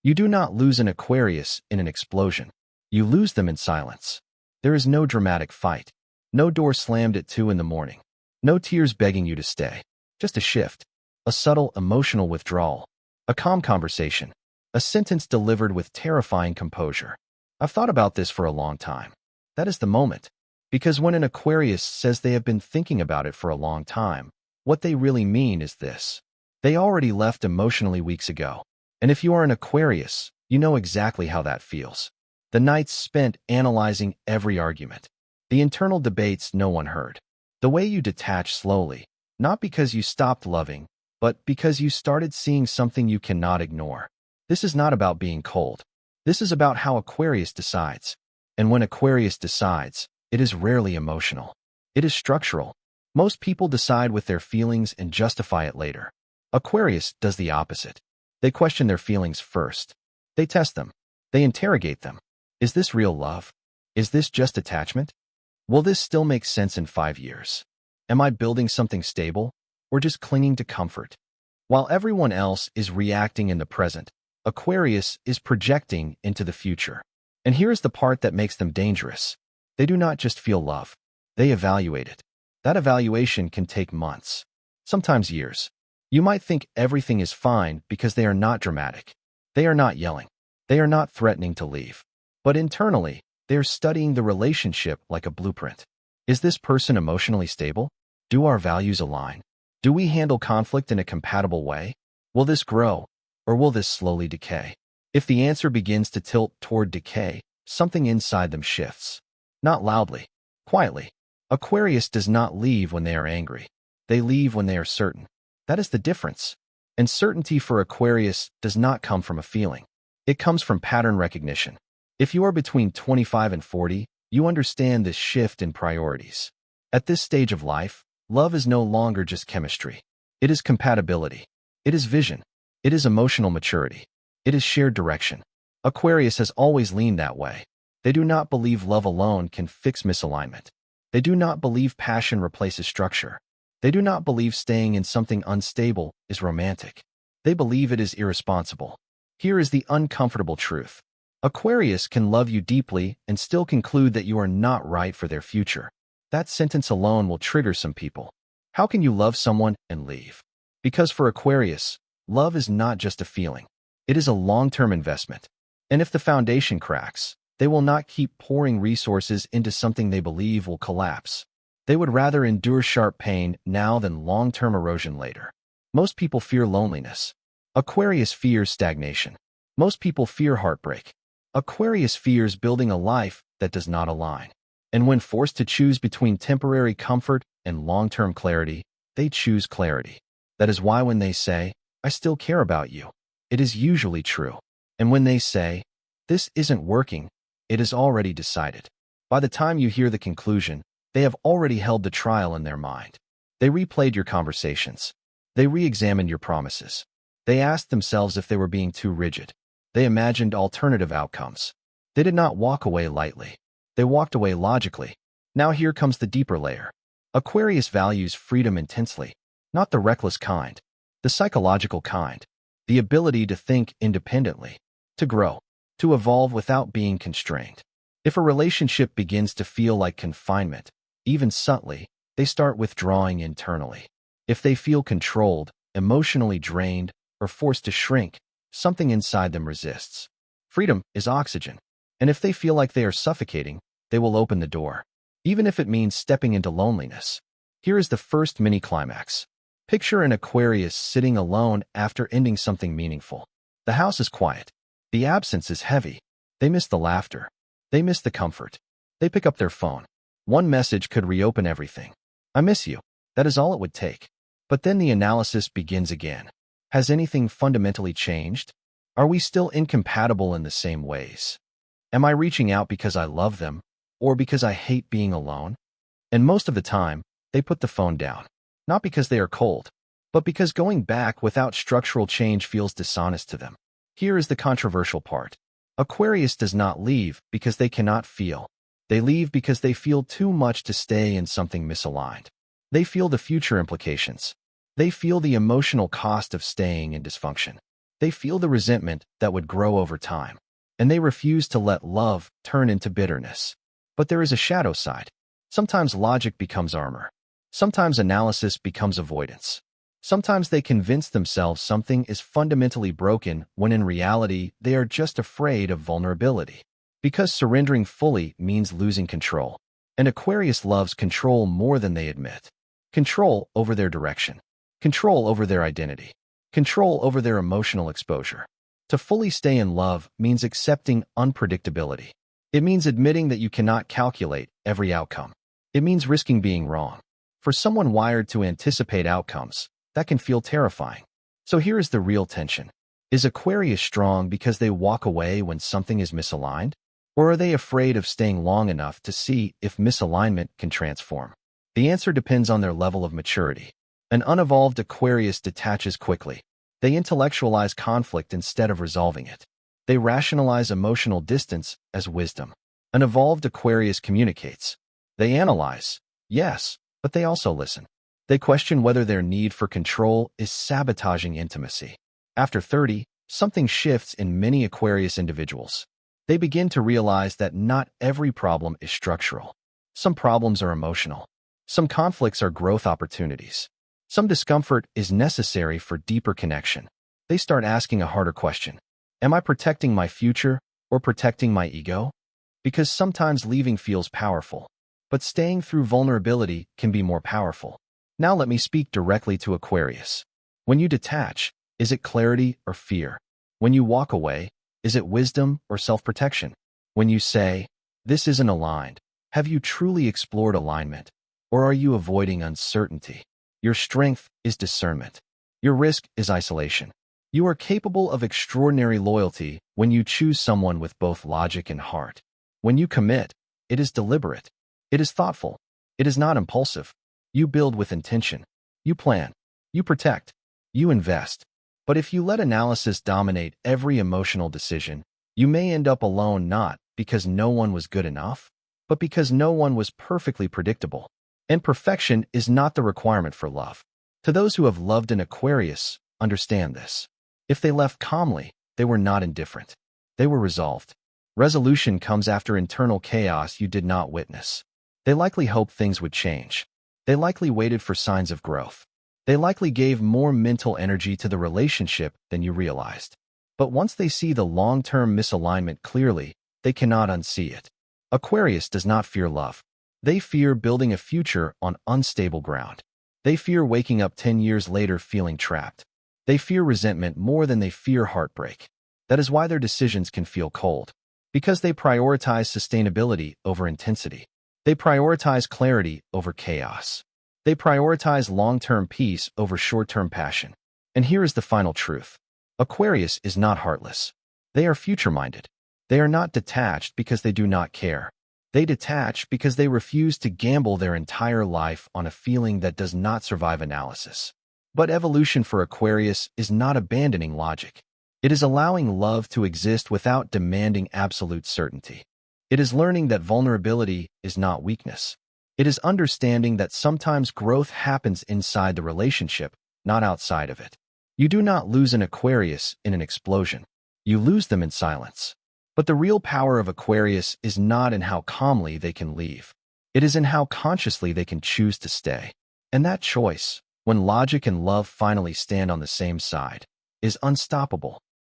You do not lose an Aquarius in an explosion. You lose them in silence. There is no dramatic fight. No door slammed at 2 in the morning. No tears begging you to stay. Just a shift. A subtle emotional withdrawal. A calm conversation. A sentence delivered with terrifying composure. I've thought about this for a long time. That is the moment. Because when an Aquarius says they have been thinking about it for a long time, what they really mean is this. They already left emotionally weeks ago. And if you are an Aquarius, you know exactly how that feels. The nights spent analyzing every argument. The internal debates no one heard. The way you detach slowly, not because you stopped loving, but because you started seeing something you cannot ignore. This is not about being cold. This is about how Aquarius decides. And when Aquarius decides, it is rarely emotional. It is structural. Most people decide with their feelings and justify it later. Aquarius does the opposite. They question their feelings first. They test them. They interrogate them. Is this real love? Is this just attachment? Will this still make sense in 5 years? Am I building something stable, or just clinging to comfort? While everyone else is reacting in the present, Aquarius is projecting into the future. And here's the part that makes them dangerous. They do not just feel love. They evaluate it. That evaluation can take months, sometimes years. You might think everything is fine because they are not dramatic. They are not yelling. They are not threatening to leave. But internally, they are studying the relationship like a blueprint. Is this person emotionally stable? Do our values align? Do we handle conflict in a compatible way? Will this grow, or will this slowly decay? If the answer begins to tilt toward decay, something inside them shifts. Not loudly, quietly. Aquarius does not leave when they are angry. They leave when they are certain. That is the difference. And certainty for Aquarius does not come from a feeling. It comes from pattern recognition. If you are between 25 and 40, you understand this shift in priorities. At this stage of life, love is no longer just chemistry. It is compatibility. It is vision. It is emotional maturity. It is shared direction. Aquarius has always leaned that way. They do not believe love alone can fix misalignment. They do not believe passion replaces structure. They do not believe staying in something unstable is romantic. They believe it is irresponsible. Here is the uncomfortable truth. Aquarius can love you deeply and still conclude that you are not right for their future. That sentence alone will trigger some people. How can you love someone and leave? Because for Aquarius, love is not just a feeling. It is a long-term investment. And if the foundation cracks, they will not keep pouring resources into something they believe will collapse. They would rather endure sharp pain now than long-term erosion later. Most people fear loneliness. Aquarius fears stagnation. Most people fear heartbreak. Aquarius fears building a life that does not align. And when forced to choose between temporary comfort and long-term clarity, they choose clarity. That is why when they say, "I still care about you," it is usually true. And when they say, "This isn't working," it is already decided. By the time you hear the conclusion, they have already held the trial in their mind. They replayed your conversations. They re-examined your promises. They asked themselves if they were being too rigid. They imagined alternative outcomes. They did not walk away lightly. They walked away logically. Now here comes the deeper layer. Aquarius values freedom intensely, not the reckless kind, the psychological kind, the ability to think independently, to grow, to evolve without being constrained. If a relationship begins to feel like confinement, even subtly, they start withdrawing internally. If they feel controlled, emotionally drained, or forced to shrink, something inside them resists. Freedom is oxygen, and if they feel like they are suffocating, they will open the door, even if it means stepping into loneliness. Here is the first mini-climax. Picture an Aquarius sitting alone after ending something meaningful. The house is quiet. The absence is heavy. They miss the laughter. They miss the comfort. They pick up their phone. One message could reopen everything. "I miss you." That is all it would take. But then the analysis begins again. Has anything fundamentally changed? Are we still incompatible in the same ways? Am I reaching out because I love them, or because I hate being alone? And most of the time, they put the phone down. Not because they are cold, but because going back without structural change feels dishonest to them. Here is the controversial part. Aquarius does not leave because they cannot feel. They leave because they feel too much to stay in something misaligned. They feel the future implications. They feel the emotional cost of staying in dysfunction. They feel the resentment that would grow over time, and they refuse to let love turn into bitterness. But there is a shadow side. Sometimes logic becomes armor. Sometimes analysis becomes avoidance. Sometimes they convince themselves something is fundamentally broken when in reality they are just afraid of vulnerability. Because surrendering fully means losing control. And Aquarius loves control more than they admit. Control over their direction. Control over their identity. Control over their emotional exposure. To fully stay in love means accepting unpredictability. It means admitting that you cannot calculate every outcome. It means risking being wrong. For someone wired to anticipate outcomes, that can feel terrifying. So here is the real tension. Is Aquarius strong because they walk away when something is misaligned? Or are they afraid of staying long enough to see if misalignment can transform? The answer depends on their level of maturity. An unevolved Aquarius detaches quickly. They intellectualize conflict instead of resolving it. They rationalize emotional distance as wisdom. An evolved Aquarius communicates. They analyze, yes, but they also listen. They question whether their need for control is sabotaging intimacy. After 30, something shifts in many Aquarius individuals. They begin to realize that not every problem is structural. Some problems are emotional. Some conflicts are growth opportunities. Some discomfort is necessary for deeper connection. They start asking a harder question. Am I protecting my future or protecting my ego? Because sometimes leaving feels powerful, but staying through vulnerability can be more powerful. Now let me speak directly to Aquarius. When you detach, is it clarity or fear? When you walk away, is it wisdom or self-protection? When you say, this isn't aligned, have you truly explored alignment? Or are you avoiding uncertainty? Your strength is discernment. Your risk is isolation. You are capable of extraordinary loyalty when you choose someone with both logic and heart. When you commit, it is deliberate. It is thoughtful. It is not impulsive. You build with intention. You plan. You protect. You invest. But if you let analysis dominate every emotional decision, you may end up alone not because no one was good enough, but because no one was perfectly predictable. And perfection is not the requirement for love. To those who have loved an Aquarius, understand this. If they left calmly, they were not indifferent. They were resolved. Resolution comes after internal chaos you did not witness. They likely hoped things would change. They likely waited for signs of growth. They likely gave more mental energy to the relationship than you realized. But once they see the long-term misalignment clearly, they cannot unsee it. Aquarius does not fear love. They fear building a future on unstable ground. They fear waking up 10 years later feeling trapped. They fear resentment more than they fear heartbreak. That is why their decisions can feel cold. Because they prioritize sustainability over intensity. They prioritize clarity over chaos. They prioritize long-term peace over short-term passion. And here is the final truth. Aquarius is not heartless. They are future-minded. They are not detached because they do not care. They detach because they refuse to gamble their entire life on a feeling that does not survive analysis. But evolution for Aquarius is not abandoning logic. It is allowing love to exist without demanding absolute certainty. It is learning that vulnerability is not weakness. It is understanding that sometimes growth happens inside the relationship, not outside of it. You do not lose an Aquarius in an explosion. You lose them in silence. But the real power of Aquarius is not in how calmly they can leave. It is in how consciously they can choose to stay. And that choice, when logic and love finally stand on the same side, is unstoppable.